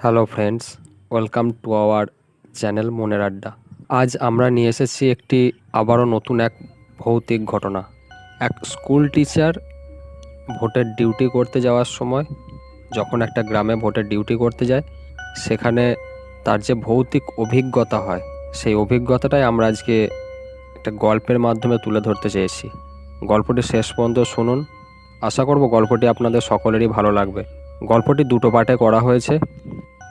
Hello friends, welcome to our channel মনের আড্ডা। আজ আমরা নিয়ে এসেছি আবারও নতুন এক ভৌতিক ঘটনা। এক স্কুল টিচার ভোটের ডিউটি করতে যাওয়ার সময়, যখন একটা গ্রামে ভোটের ডিউটি করতে যায়, সেখানে তার যে ভৌতিক অভিজ্ঞতা হয়, সেই অভিজ্ঞতাটাই আমরা আজকে একটা গল্পের মাধ্যমে তুলে ধরতে চেয়েছি। গল্পটি শেষ পর্যন্ত শুনুন। আশা করব গল্পটি আপনাদের সকলেরই ভালো লাগবে। গল্পটি দুটো পার্টে করা হয়েছে,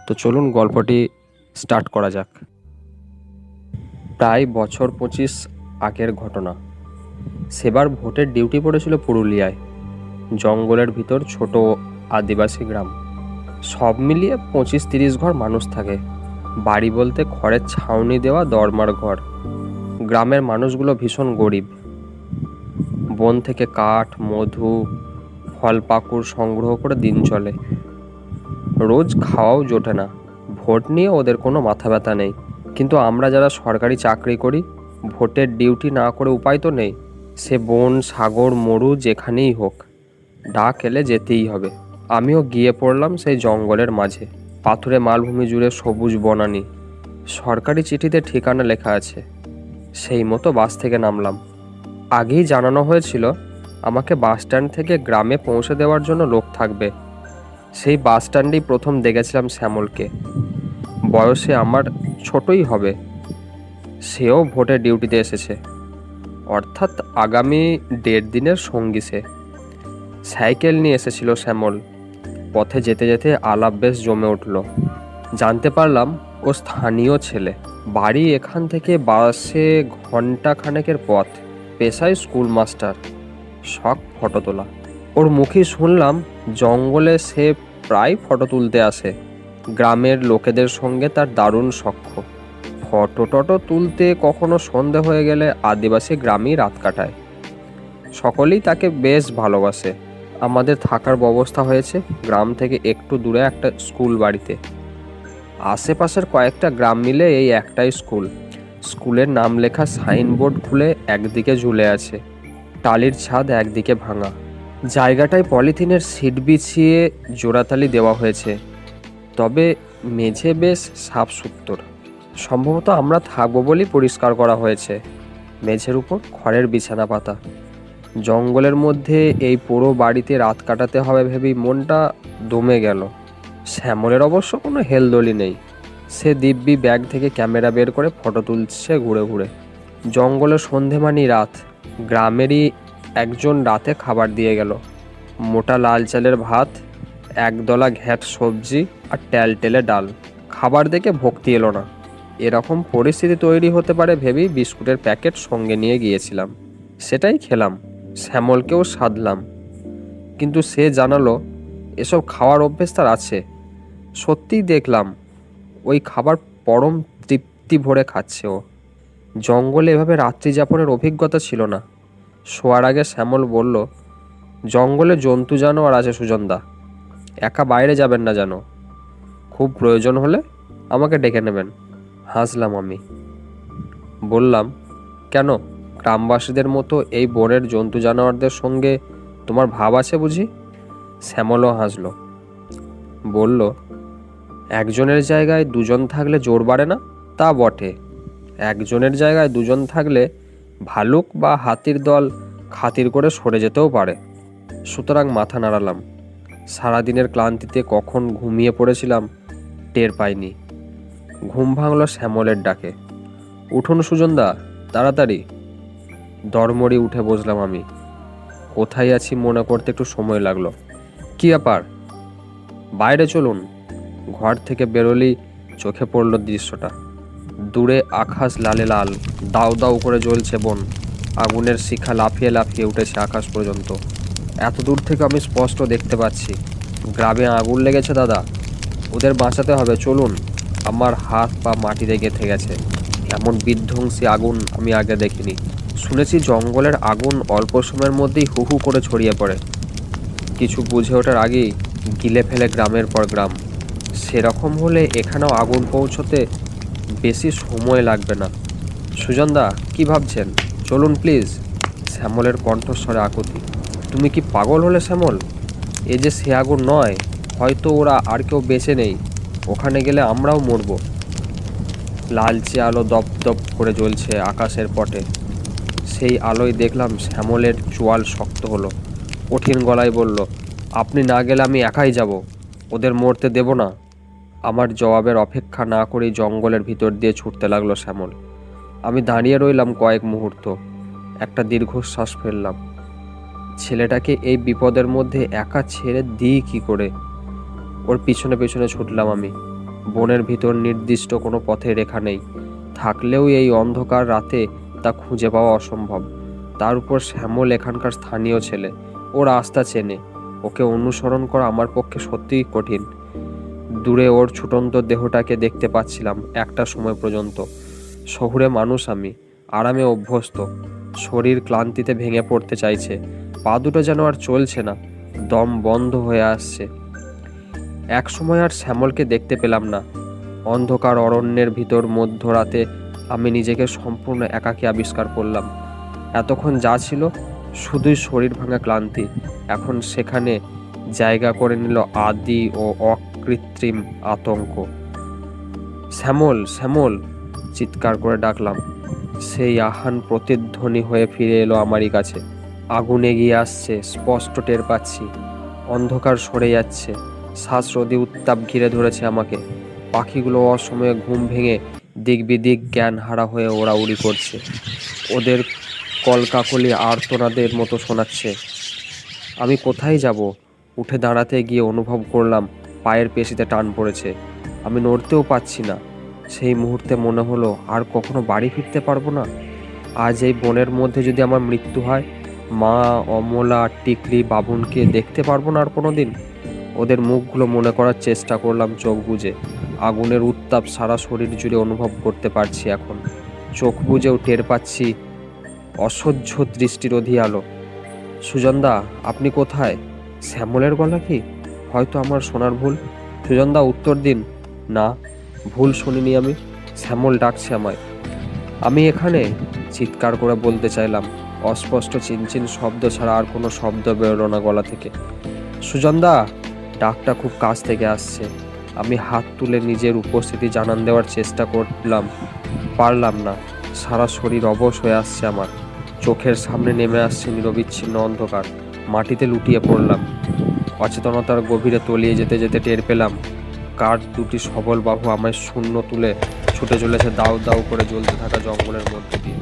তো চলুন গল্পটি স্টার্ট করা যাক। প্রায় বছর 25 আগের ঘটনা। সেবার ভোটের ডিউটি পড়েছিল পুরুলিয়ায়, জঙ্গলের ভিতর ছোট আদিবাসী গ্রাম। সব মিলিয়ে 25-30 ঘর মানুষ থাকে। বাড়ি বলতে খড়ের ছাউনি দেওয়া দরমার ঘর। গ্রামের মানুষগুলো ভীষণ গরিব। বন থেকে কাঠ, মধু, ফল পাকুড় সংগ্রহ করে দিন চলে। রোজ খাওয়াও জোটে না। ভোট নিয়ে ওদের কোনো মাথা ব্যথা নেই, কিন্তু আমরা যারা সরকারি চাকরি করি, ভোটের ডিউটি না করে উপায় তো নেই। সে বন, সাগর, মরু যেখানেই হোক, ডাক এলে যেতেই হবে। আমিও গিয়ে পড়লাম সেই জঙ্গলের মাঝে। পাথুরে মালভূমি জুড়ে সবুজ বনানী। সরকারি চিঠিতে ঠিকানা লেখা আছে। সেই মতো বাস থেকে নামলাম। আগেই জানানো হয়েছিল আমাকে বাস স্ট্যান্ড থেকে গ্রামে পৌঁছে দেওয়ার জন্য লোক থাকবে। সেই বাস স্ট্যান্ডেই প্রথম দেখেছিলাম শ্যামলকে। বয়সে আমার ছোটই হবে। সেও ভোটের ডিউটিতে এসেছে, অর্থাৎ আগামী 1.5 দিনের সঙ্গী সে। সাইকেল নিয়ে এসেছিল শ্যামল। পথে যেতে যেতে আলাপ বেশ জমে উঠল। জানতে পারলাম ও স্থানীয় ছেলে। বাড়ি এখান থেকে বাসে ঘন্টা খানেকের পথ। পেশায় স্কুল মাস্টার, শখ ফটো তোলা। ওর মুখে শুনলাম জঙ্গলে সে প্রায় ফটো তুলতে আসে। গ্রামের লোকেদের সঙ্গে তার দারুণ সখ্য। ফটো টটো তুলতে কখনো সন্ধে হয়ে গেলে আদিবাসী গ্রামেই রাত কাটায়। সকলেই তাকে বেশ ভালোবাসে। আমাদের থাকার ব্যবস্থা হয়েছে গ্রাম থেকে একটু দূরে একটা স্কুল বাড়িতে। আশেপাশের কয়েকটা গ্রাম মিলে এই একটাই স্কুল। স্কুলের নাম লেখা সাইনবোর্ড খুলে একদিকে ঝুলে আছে। টালির ছাদ একদিকে ভাঙা। জায়গাটায় পলিথিনের সিট বিছিয়ে জোড়াতালি দেওয়া হয়েছে, তবে মেঝে বেশ সাফ সুতর। সম্ভবত আমরা থাকবো বলেই পরিষ্কার করা হয়েছে। মেঝের উপর খড়ের বিছানা পাতা। জঙ্গলের মধ্যে এই পুরো বাড়িতে রাত কাটাতে হবে ভেবেই মনটা দমে গেল। শ্যামলের অবশ্য কোনো হেলদোলি নেই। সে দিব্যি ব্যাগ থেকে ক্যামেরা বের করে ফটো তুলছে ঘুরে ঘুরে। জঙ্গলের সন্ধে মানেই রাত। গ্রামেরই একজন রাতে খাবার দিয়ে গেল। মোটা লাল চালের ভাত, একদলা ঘ্যাঁট সবজি আর টেলটেলে ডাল। খাবার দেখে ভক্তি এলো না। এরকম পরিস্থিতি তৈরি হতে পারে ভেবেই বিস্কুটের প্যাকেট সঙ্গে নিয়ে গিয়েছিলাম। সেটাই খেলাম। শ্যামলকেও সাধলাম, কিন্তু সে জানালো এসব খাওয়ার অভ্যেস তার আছে। সত্যিই দেখলাম ওই খাবার পরম তৃপ্তি ভরে খাচ্ছে ও। জঙ্গলে এভাবে রাত্রি যাপনের অভিজ্ঞতা ছিল না। শোয়ার আগে শ্যামল বলল, জঙ্গলে জন্তু জানোয়ার আছে সুজনদা, একা বাইরে যাবেন না যেন। খুব প্রয়োজন হলে আমাকে ডেকে নেবেন। হাসলাম আমি। বললাম, কেন, গ্রামবাসীদের মতো এই বনের জন্তু জানোয়ারদের সঙ্গে তোমার ভাব আছে বুঝি? শ্যামলও হাসল। বলল, একজনের জায়গায় দুজন থাকলে জোর বাড়ে না? তা বটে। একজনের জায়গায় দুজন থাকলে ভালুক বা হাতির দল খাতির করে সরে যেতেও পারে। সুতরাং মাথা নাড়ালাম। সারাদিনের ক্লান্তিতে কখন ঘুমিয়ে পড়েছিলাম টের পাইনি। ঘুম ভাঙল শ্যামলের ডাকে, উঠুন সুজনদা, তাড়াতাড়ি। দরমড়ি উঠে বসলাম আমি। কোথায় আছি মনে করতে একটু সময় লাগলো। কি ব্যাপার? বাইরে চলুন। ঘর থেকে বেরোলেই চোখে পড়ল দৃশ্যটা। দূরে আকাশ লালে লাল, দাউ দাউ করে জ্বলছে বন। আগুনের শিখা লাফিয়ে লাফিয়ে উঠেছে আকাশ পর্যন্ত। এত দূর থেকে আমি স্পষ্ট দেখতে পাচ্ছি। গ্রামে আগুন লেগেছে দাদা, ওদের বাঁচাতে হবে, চলুন। আমার হাত পা মাটিতে গেঁথে গেছে। এমন বিধ্বংসী আগুন আমি আগে দেখিনি। শুনেছি জঙ্গলের আগুন অল্প সময়ের মধ্যেই হু হু করে ছড়িয়ে পড়ে। কিছু বুঝে ওঠার আগেই গিলে ফেলে গ্রামের পর গ্রাম। সেরকম হলে এখানেও আগুন পৌঁছতে বেশি সময় লাগবে না। সুজনদা, কি ভাবছেন? চলুন প্লিজ। শ্যামলের কণ্ঠস্বরে আকুতি। তুমি কি পাগল হলে শ্যামল? এ যে সে আগুন নয়, হয়তো ওরা আর কেউ বেঁচে নেই। ওখানে গেলে আমরাও মরব। লালচে আলো দপ দপ করে জ্বলছে আকাশের পটে। সেই আলোয় দেখলাম শ্যামলের চোয়াল শক্ত হলো। কঠিন গলায় বলল, আপনি না গেলে আমি একাই যাব, ওদের মরতে দেব না। আমার জবাবের অপেক্ষা না করেই জঙ্গলের ভিতর দিয়ে ছুটতে লাগলো শ্যামল। আমি দাঁড়িয়ে রইলাম কয়েক মুহূর্ত। একটা দীর্ঘশ্বাস ফেললাম। ছেলেটাকে এই বিপদের মধ্যে একা ছেড়ে দিই কি করে? ওর পিছনে পিছনে ছুটলাম আমি। বনের ভিতর নির্দিষ্ট কোনো পথের রেখা নেই, থাকলেও এই অন্ধকার রাতে তা খুঁজে পাওয়া অসম্ভব। তার উপর শ্যামল এখানকার স্থানীয় ছেলে, ও রাস্তা চেনে। ওকে অনুসরণ করা আমার পক্ষে সত্যিই কঠিন। দূরে ওর ছুটন্ত দেহটাকে দেখতে পাচ্ছিলাম একটা সময় পর্যন্ত। শহুরে মানুষ আমি, আরামে অভ্যস্ত। শরীর ক্লান্তিতে ভেঙে পড়তে চাইছে, পা দুটো যেন আর চলছে না, দম বন্ধ হয়ে আসছে। এক সময় আর শ্যামলকে দেখতে পেলাম না। অন্ধকার অরণ্যের ভিতর মধ্যরাতে আমি নিজেকে সম্পূর্ণ একাকী আবিষ্কার করলাম। এতক্ষণ যা ছিল শুধুই শরীর ভাঙা ক্লান্তি, এখন সেখানে জায়গা করে নিল আদি ও অকৃত্রিম আতঙ্ক। শ্যামল, শ্যামল চিৎকার করে ডাকলাম। সেই আহান প্রতিধ্বনি হয়ে ফিরে এলো আমারই কাছে। আগুন এগিয়ে আসছে, স্পষ্ট টের পাচ্ছি। অন্ধকার সরে যাচ্ছে, শ্বাসরোধী উত্তাপ ঘিরে ধরেছে আমাকে। পাখিগুলো অসময়ে ঘুম ভেঙে দিক বিদিক জ্ঞান হারা হয়ে ওড়াউড়ি করছে। ওদের কলকাকলি আর্তনাদের মতো শোনাচ্ছে। আমি কোথায় যাব? উঠে দাঁড়াতে গিয়ে অনুভব করলাম পায়ের পেশিতে টান পড়েছে। আমি নড়তেও পারছি না। সেই মুহূর্তে মনে হলো আর কখনো বাড়ি ফিরতে পারবো না। আজ এই বনের মধ্যে যদি আমার মৃত্যু হয়, মা, অমলা, টিকলি, বাবুনকে দেখতে পারবো না আর কোনো দিন। ওদের মুখগুলো মনে করার চেষ্টা করলাম চোখ বুজে। আগুনের উত্তাপ সারা শরীর জুড়ে অনুভব করতে পারছি এখন। চোখ বুজেও টের পাচ্ছি অসহ্য দৃষ্টিরোধী আলো। সুজনদা, আপনি কোথায়? শ্যামলের গলা কি? হয়তো আমার শোনার ভুল। সুজনদা, উত্তর দিন। না, ভুল শুনিনি আমি। শ্যামল ডাকছে আমায়। আমি এখানে, চিৎকার করে বলতে চাইলাম। অস্পষ্ট চিনচিন শব্দ ছাড়া আর কোনো শব্দ বেরোলো না গলা থেকে। সুজনদা! ডাকটা খুব কাছ থেকে আসছে। আমি হাত তুলে নিজের উপস্থিতি জানান দেওয়ার চেষ্টা করলাম, পারলাম না। সারা শরীর অবশ হয়ে আসছে আমার। চোখের সামনে নেমে আসছে নিরবিচ্ছিন্ন অন্ধকার। মাটিতে লুটিয়ে পড়লাম। অচেতনতার গভীরে তলিয়ে যেতে যেতে টের পেলাম কার দুটি সবল বাহু আমায় শূন্য তুলে ছুটে চলেছে দাউ দাউ করে জ্বলতে থাকা জঙ্গলের মধ্যে দিয়ে।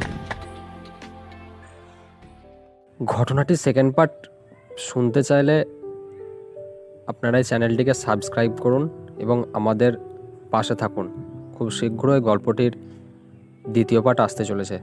ঘটনাটির সেকেন্ড পার্ট শুনতে চাইলে আপনারা এই চ্যানেলটিকে সাবস্ক্রাইব করুন এবং আমাদের পাশে থাকুন। খুব শীঘ্রই গল্পটির দ্বিতীয় পার্ট আসতে চলেছে।